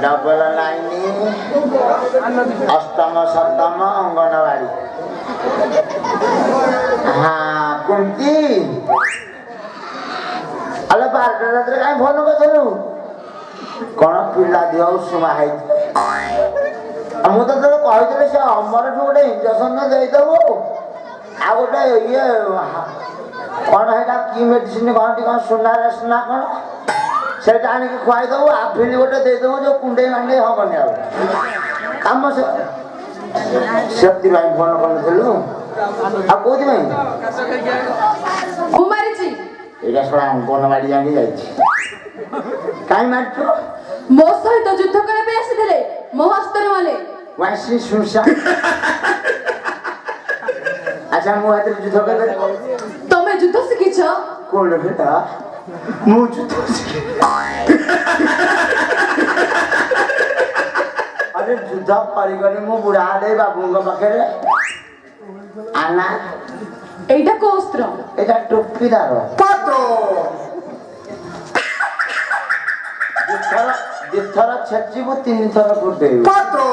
double line अष्टम सप्तम अंगनवाड़ी हाँ कुंती अरे बारटा रात्रे कहीं फोन करू कौन पिला दिह उषुमा है मुझे तो कही से अमर गोटे इंजेक्शन देदेबू आ गोटे ये कौन है कि मेडिसिन कौन सुना सुना कौन से आनिक खुआईदेबू आफिल गोटे देदेबू जो कुंडे मांडे हेनी आम से फोन करूँ आ कौन ये शा अंगनवाड़ी जाके जाइए कहीं मारछ मो सहित युद्ध करबे आसीले मो हस्तर वाले वासी सुनसा अच्छा मो हाथ युद्ध करबे तमे युद्ध शिखिछ कोन बेटा मो युद्ध शिखि अरे युद्ध करी करी मो बुढ़ा दे बाबूंग पाखे आना एटा कोस्त्र एटा टोपीदार पातो दिथर छचिबो तीन थर फुटे पातो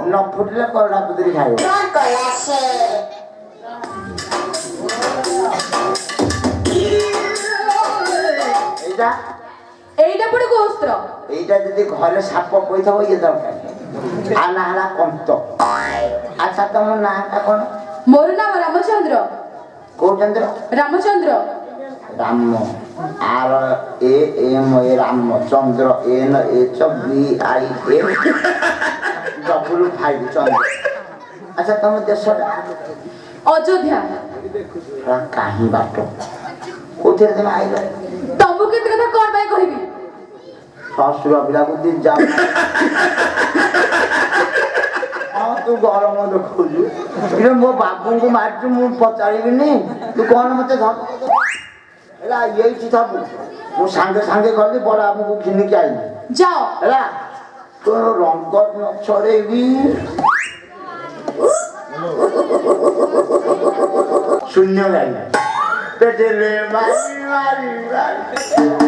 न फुटले करडा पुदरी खाइबो कोन कलासे एटा पुडे कोस्त्र एटा जदी घरे साप पइथबो ये दरकार आना हला कंत अच्छा तुम ना कोन मोर नाम रामचंद्र को Chandra Ramchandra Ram R A M A Ramchandra N H B I A double 5 Chandra अच्छा तुम देश अयोध्या कहीं बाटो कोथे तुम आइल तमु केत कथा कोन बाय कहिबी ससुर बिला को दिन जा तू गरम देखु इरे मो बाबू को मारछु मु पचारिबिनी तू कोन मते धक एला यही चिथा मु संगे संगे गली बड़ा बाबू को घिनी के आई जाओ एला तो रंग न छड़ेबी शून्य गाई पेटेले मारी मारी मारी